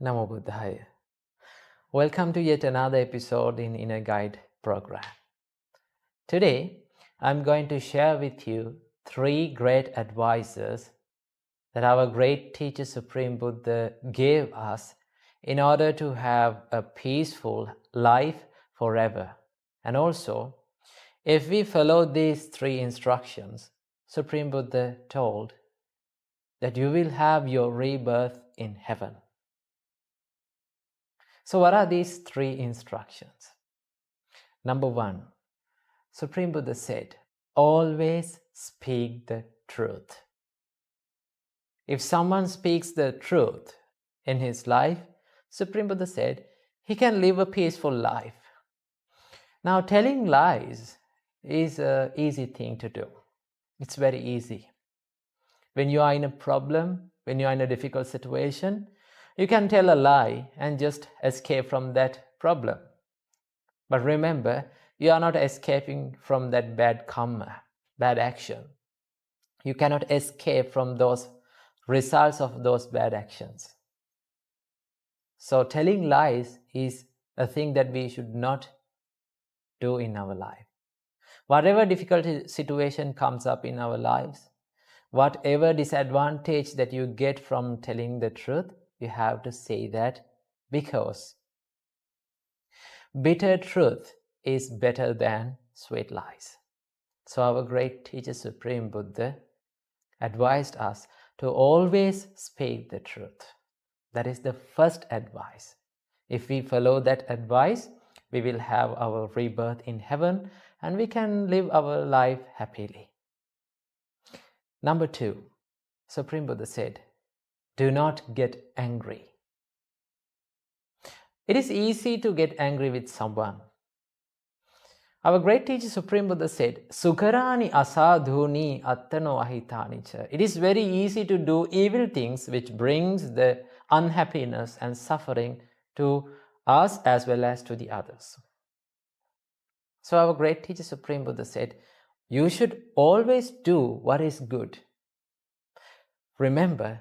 Namo Buddhaya. Welcome to yet another episode in Inner Guide program. Today, I'm going to share with you 3 great advices that our great teacher Supreme Buddha gave us in order to have a peaceful life forever. And also, if we follow these 3 instructions, Supreme Buddha told that you will have your rebirth in heaven. So what are these 3 instructions? Number 1, Supreme Buddha said, always speak the truth. If someone speaks the truth in his life, Supreme Buddha said, he can live a peaceful life. Now, telling lies is an easy thing to do. It's very easy. When you are in a problem, when you are in a difficult situation, you can tell a lie and just escape from that problem. But remember, you are not escaping from that bad karma, bad action. You cannot escape from those results of those bad actions. So telling lies is a thing that we should not do in our life. Whatever difficult situation comes up in our lives, whatever disadvantage that you get from telling the truth, you have to say that, because bitter truth is better than sweet lies. So our great teacher Supreme Buddha advised us to always speak the truth. That is the first advice. If we follow that advice, we will have our rebirth in heaven and we can live our life happily. Number 2, Supreme Buddha said, do not get angry. It is easy to get angry with someone. Our great teacher Supreme Buddha said, Sukarani asadhuni attano ahitanicha. It is very easy to do evil things which brings the unhappiness and suffering to us as well as to the others. So our great teacher Supreme Buddha said, you should always do what is good. Remember,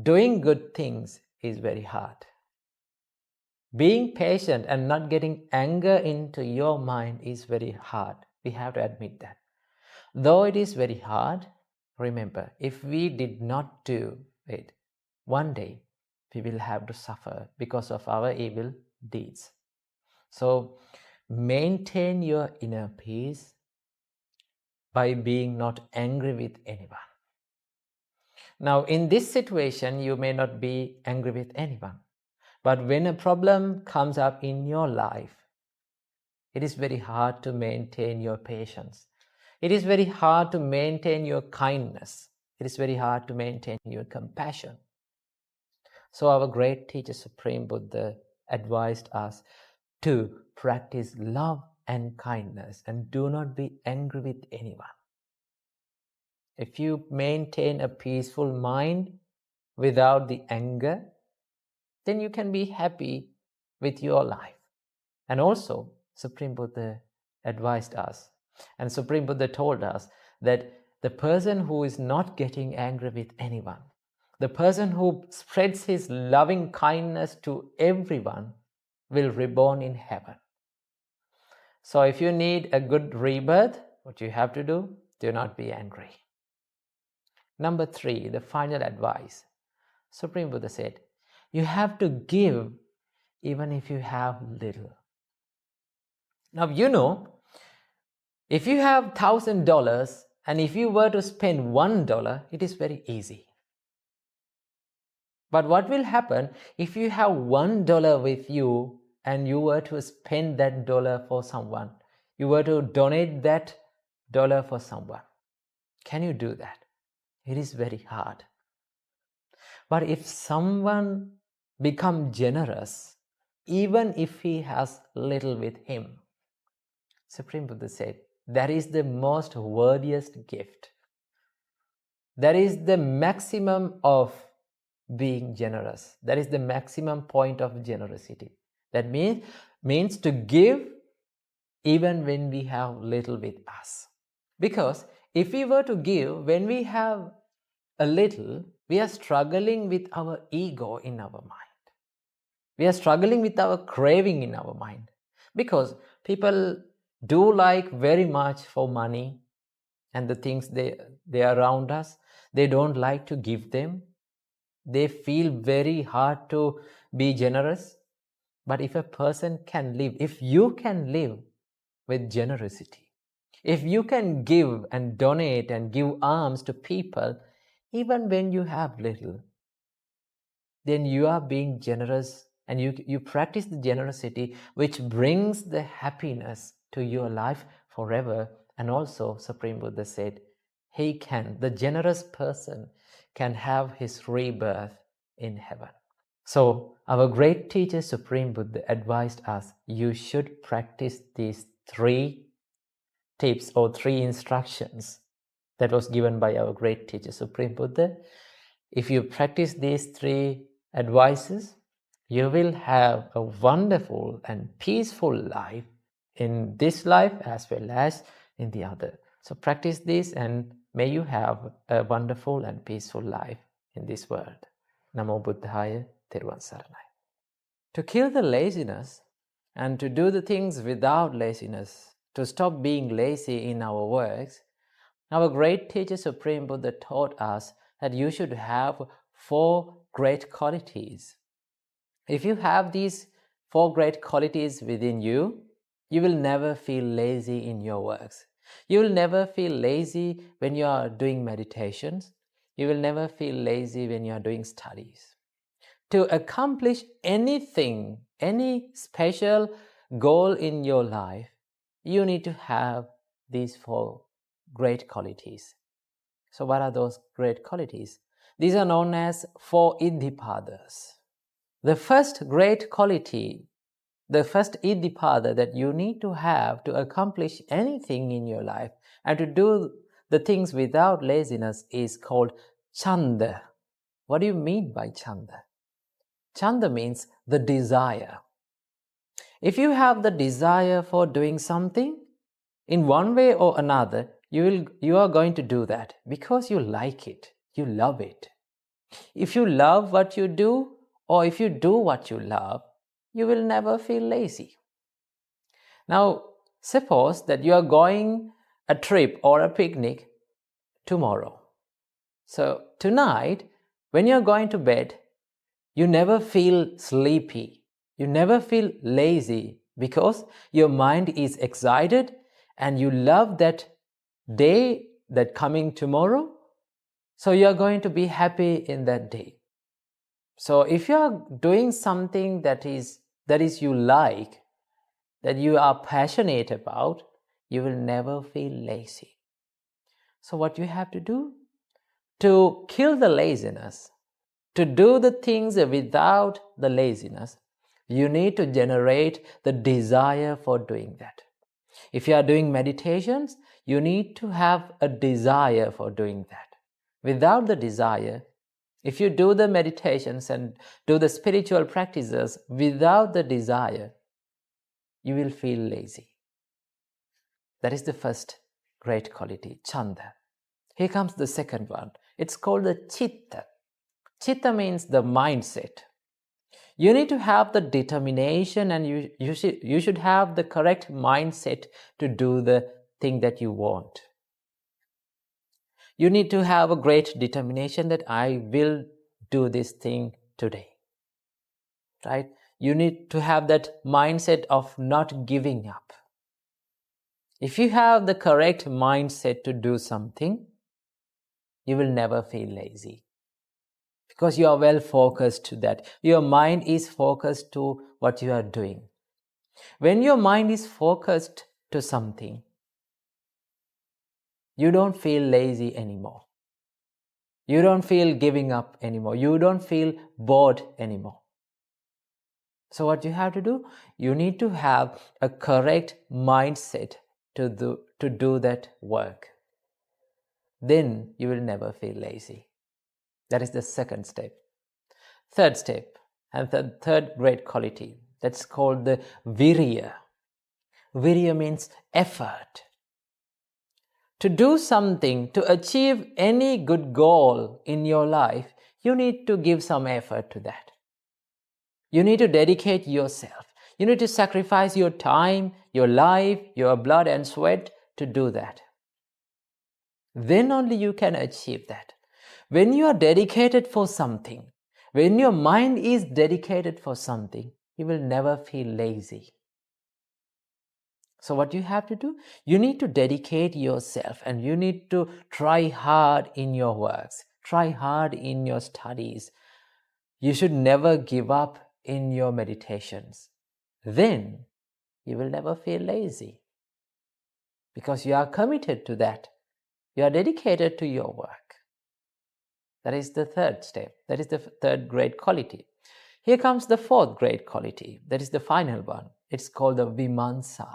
doing good things is very hard. Being patient and not getting anger into your mind is very hard. We have to admit that. Though it is very hard, remember, if we did not do it, one day we will have to suffer because of our evil deeds. So maintain your inner peace by being not angry with anyone. Now, in this situation, you may not be angry with anyone. But when a problem comes up in your life, it is very hard to maintain your patience. It is very hard to maintain your kindness. It is very hard to maintain your compassion. So our great teacher Supreme Buddha advised us to practice love and kindness and do not be angry with anyone. If you maintain a peaceful mind without the anger, then you can be happy with your life. And also, Supreme Buddha advised us, and Supreme Buddha told us that the person who is not getting angry with anyone, the person who spreads his loving kindness to everyone, will reborn in heaven. So if you need a good rebirth, what you have to do not be angry. Number 3, the final advice. Supreme Buddha said, you have to give even if you have little. Now, if you have $1,000 and if you were to spend $1, it is very easy. But what will happen if you have $1 with you and you were to spend that dollar for someone? You were to donate that dollar for someone. Can you do that? It is very hard. But if someone becomes generous, even if he has little with him, Supreme Buddha said, that is the most worthiest gift. That is the maximum of being generous. That is the maximum point of generosity. That means to give even when we have little with us. Because if we were to give when we have a little, we are struggling with our ego in our mind. We are struggling with our craving in our mind, because people do like very much for money and the things they are around us. They don't like to give them. They feel very hard to be generous. But if a person can live, if you can live with generosity, if you can give and donate and give alms to people, even when you have little, then you are being generous, and you practice the generosity, which brings the happiness to your life forever. And also, Supreme Buddha said, the generous person can have his rebirth in heaven. So our great teacher, Supreme Buddha, advised us, you should practice these 3 tips or 3 instructions that was given by our great teacher, Supreme Buddha. If you practice these 3 advices, you will have a wonderful and peaceful life in this life as well as in the other. So practice this, and may you have a wonderful and peaceful life in this world. Namo Buddhaya, Thiruvang Saranai. To kill the laziness and to do the things without laziness, to stop being lazy in our works, our great teacher Supreme Buddha taught us that you should have 4 great qualities. If you have these 4 great qualities within you, you will never feel lazy in your works. You will never feel lazy when you are doing meditations. You will never feel lazy when you are doing studies. To accomplish anything, any special goal in your life, you need to have these 4 great qualities. So what are those great qualities? These are known as 4 Iddhipadas. The first great quality, the first Iddhipada that you need to have to accomplish anything in your life and to do the things without laziness is called Chanda. What do you mean by Chanda? Chanda means the desire. If you have the desire for doing something, in one way or another, you are going to do that because you like it, you love it. If you love what you do, or if you do what you love, you will never feel lazy. Now, suppose that you are going a trip or a picnic tomorrow. So tonight, when you are going to bed, you never feel sleepy. You never feel lazy because your mind is excited and you love that day, that coming tomorrow. So you are going to be happy in that day. So if you are doing something that is you like, that you are passionate about, you will never feel lazy. So what you have to do? To kill the laziness, to do the things without the laziness, you need to generate the desire for doing that. If you are doing meditations, you need to have a desire for doing that. Without the desire, if you do the meditations and do the spiritual practices without the desire, you will feel lazy. That is the first great quality, Chanda. Here comes the second one. It's called the Chitta. Chitta means the mindset. You need to have the determination, and you should have the correct mindset to do the thing that you want. You need to have a great determination that I will do this thing today. Right? You need to have that mindset of not giving up. If you have the correct mindset to do something, you will never feel lazy. Because you are well focused to that. Your mind is focused to what you are doing. When your mind is focused to something, you don't feel lazy anymore. You don't feel giving up anymore. You don't feel bored anymore. So what you have to do? You need to have a correct mindset to do that work. Then you will never feel lazy. That is the second step. Third step, and the third great quality, that's called the virya. Virya means effort. To do something, to achieve any good goal in your life, you need to give some effort to that. You need to dedicate yourself. You need to sacrifice your time, your life, your blood and sweat to do that. Then only you can achieve that. When you are dedicated for something, when your mind is dedicated for something, you will never feel lazy. So what you have to do? You need to dedicate yourself, and you need to try hard in your works, try hard in your studies. You should never give up in your meditations. Then you will never feel lazy because you are committed to that. You are dedicated to your work. That is the third step. That is the third great quality. Here comes the fourth great quality. That is the final one. It's called the Vimansa.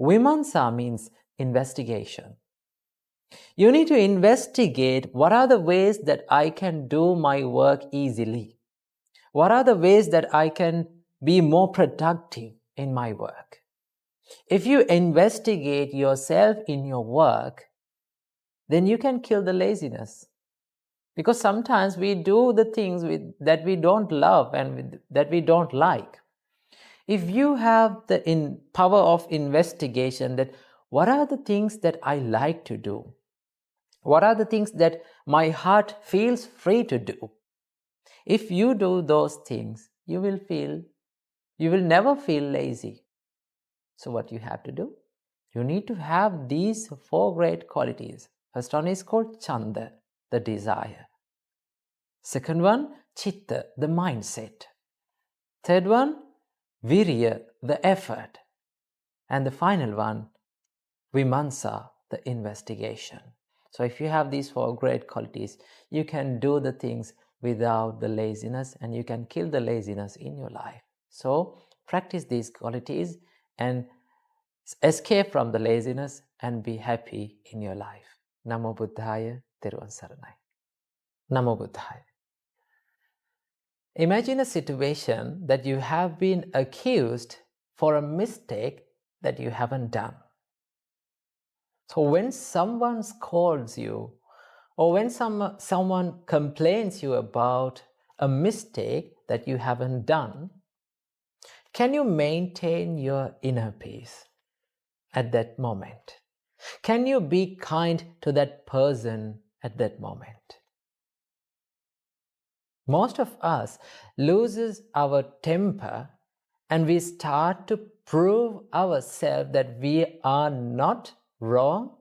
Vimansa means investigation. You need to investigate what are the ways that I can do my work easily. What are the ways that I can be more productive in my work? If you investigate yourself in your work, then you can kill the laziness. Because sometimes we do the things that we don't love and that we don't like. If you have the power of investigation, that what are the things that I like to do? What are the things that my heart feels free to do? If you do those things, you will never feel lazy. So what you have to do? You need to have these four great qualities. First one is called Chanda, the desire. Second one, Chitta, the mindset. Third one, Virya, the effort. And the final one, Vimansa, the investigation. So if you have these four great qualities, you can do the things without the laziness, and you can kill the laziness in your life. So practice these qualities and escape from the laziness and be happy in your life. Namo Buddhaya, Theruvan Saranai. Namo Buddhaya. Imagine a situation that you have been accused for a mistake that you haven't done. So when someone scolds you, or when someone complains you about a mistake that you haven't done, can you maintain your inner peace at that moment? Can you be kind to that person at that moment? Most of us loses our temper and we start to prove ourselves that we are not wrong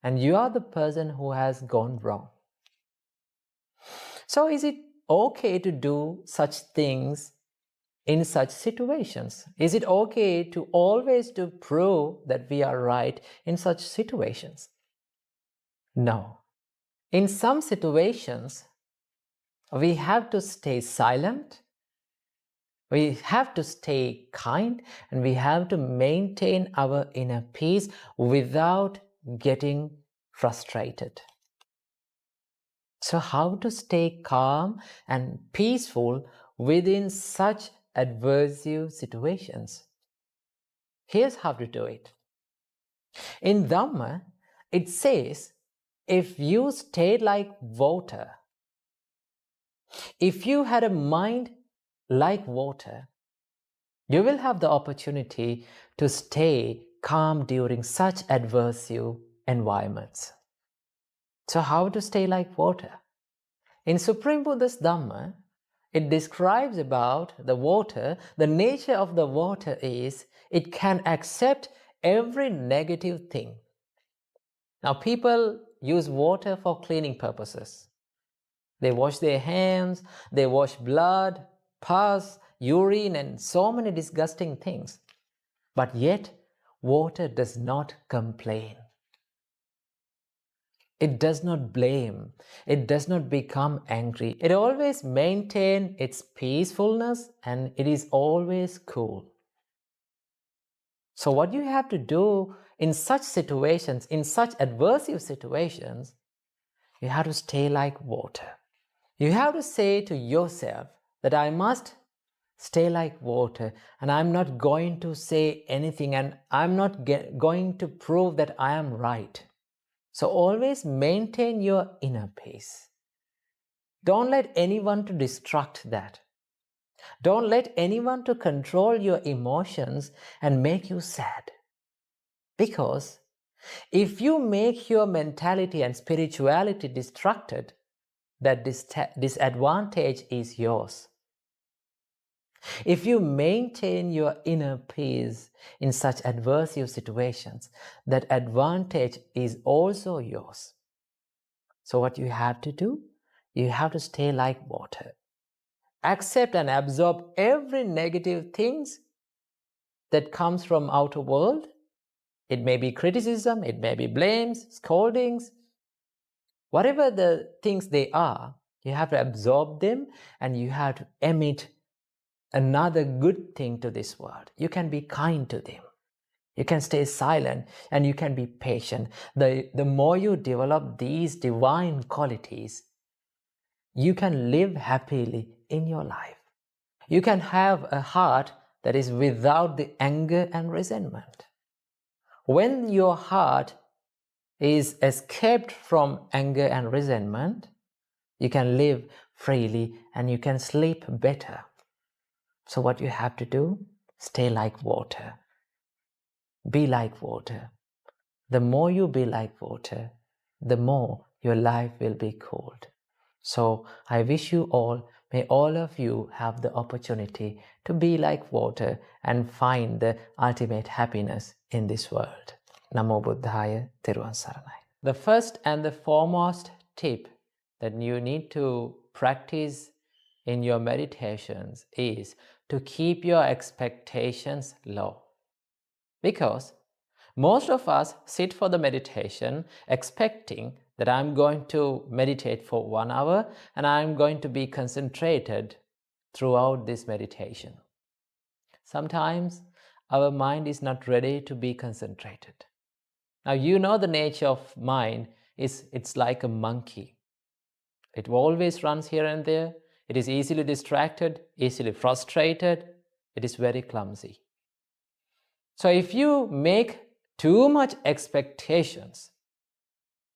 and you are the person who has gone wrong. So is it okay to do such things in such situations? Is it okay to always to prove that we are right in such situations? No. In some situations, we have to stay silent, we have to stay kind, and we have to maintain our inner peace without getting frustrated. So how to stay calm and peaceful within such adversive situations? Here's how to do it. In Dhamma, it says, if you stay like water, if you had a mind like water, you will have the opportunity to stay calm during such adversive environments. So how to stay like water? In Supreme Buddha's Dhamma, it describes about the water. The nature of the water is it can accept every negative thing. Now people use water for cleaning purposes. They wash their hands, they wash blood, pus, urine, and so many disgusting things. But yet, water does not complain. It does not blame. It does not become angry. It always maintains its peacefulness and it is always cool. So what you have to do in such situations, in such adversive situations, you have to stay like water. You have to say to yourself that I must stay like water and I'm not going to say anything and I'm not going to prove that I am right. So always maintain your inner peace. Don't let anyone to distract that. Don't let anyone to control your emotions and make you sad. Because if you make your mentality and spirituality distracted, that disadvantage is yours. If you maintain your inner peace in such adverse situations, that advantage is also yours. So what you have to do? You have to stay like water. Accept and absorb every negative things that comes from outer world. It may be criticism, it may be blames, scoldings, whatever the things they are, you have to absorb them and you have to emit another good thing to this world. You can be kind to them. You can stay silent and you can be patient. The more you develop these divine qualities, you can live happily in your life. You can have a heart that is without the anger and resentment. When your heart is escaped from anger and resentment, you can live freely and you can sleep better. So what you have to do? Stay like water. Be like water. The more you be like water, the more your life will be cooled. So I wish you all, may all of you have the opportunity to be like water and find the ultimate happiness in this world. Namo Buddhaya, Thiruvan Saranai. The first and the foremost tip that you need to practice in your meditations is to keep your expectations low. Because most of us sit for the meditation expecting that I'm going to meditate for 1 hour and I'm going to be concentrated throughout this meditation. Sometimes our mind is not ready to be concentrated. Now you know the nature of mind is it's like a monkey. It always runs here and there. It is easily distracted, easily frustrated. It is very clumsy. So if you make too much expectations,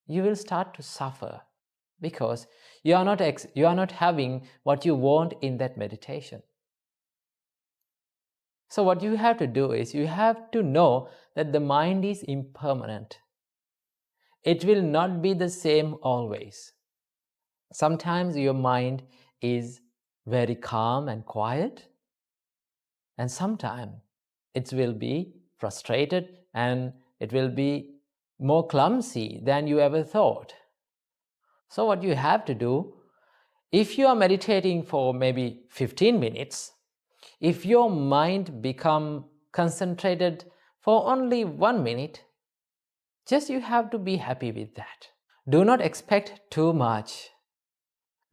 you will start to suffer because you are not having what you want in that meditation. So what you have to do is you have to know that the mind is impermanent. It will not be the same always. Sometimes your mind is very calm and quiet, and sometimes it will be frustrated and it will be more clumsy than you ever thought. So what you have to do, if you are meditating for maybe 15 minutes, if your mind become concentrated for only 1 minute, just you have to be happy with that. Do not expect too much,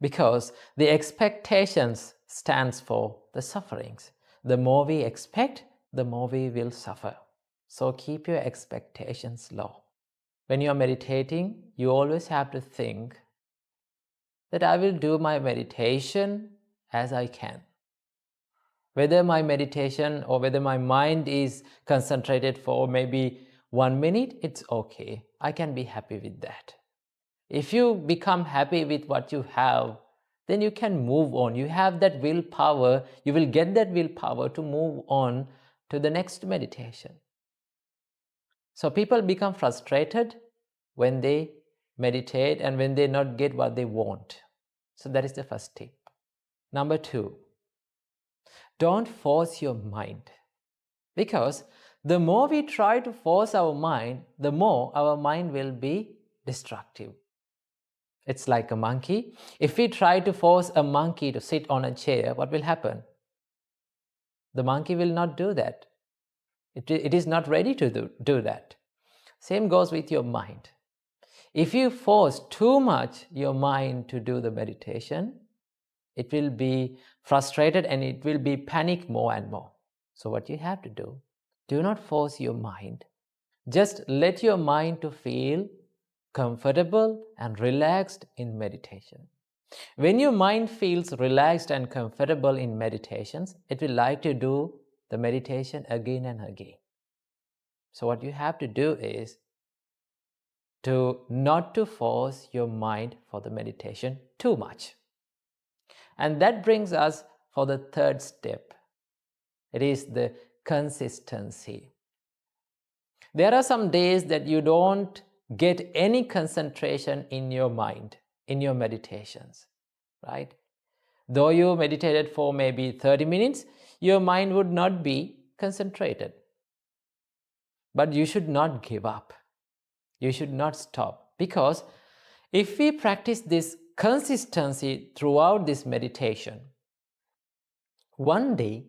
because the expectations stands for the sufferings. The more we expect, the more we will suffer. So keep your expectations low. When you are meditating, you always have to think that I will do my meditation as I can. Whether my meditation or whether my mind is concentrated for maybe 1 minute, it's okay. I can be happy with that. If you become happy with what you have, then you can move on. You have that willpower. You will get that willpower to move on to the next meditation. So people become frustrated when they meditate and when they not get what they want. So that is the first tip. Number 2, don't force your mind. Because the more we try to force our mind, the more our mind will be destructive. It's like a monkey. If we try to force a monkey to sit on a chair, what will happen? The monkey will not do that. It is not ready to do that. Same goes with your mind. If you force too much your mind to do the meditation, it will be frustrated and it will be panic more and more. So what you have to do not force your mind. Just let your mind to feel comfortable and relaxed in meditation. When your mind feels relaxed and comfortable in meditations, it will like to do the meditation again and again. So what you have to do is not to force your mind for the meditation too much. And that brings us for the third step. It is the consistency. There are some days that you don't get any concentration in your mind, in your meditations, right? Though you meditated for maybe 30 minutes, your mind would not be concentrated. But you should not give up. You should not stop. Because if we practice this consistency throughout this meditation, one day,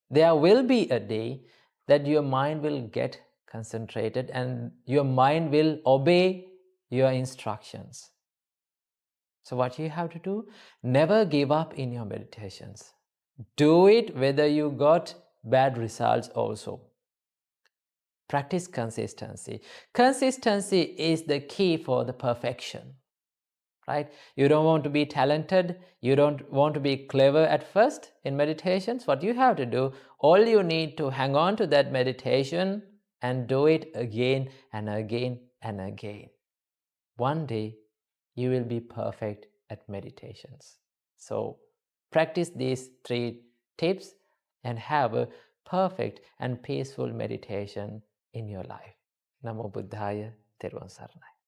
there will be a day that your mind will get concentrated and your mind will obey your instructions. So what you have to do? Never give up in your meditations. Do it whether you got bad results also. Practice consistency. Consistency is the key for the perfection. Right? You don't want to be talented, you don't want to be clever at first in meditations. What you have to do, all you need to hang on to that meditation and do it again and again and again. One day you will be perfect at meditations. So practice these 3 tips and have a perfect and peaceful meditation in your life. Namo Buddhaya, Therwan Saranai.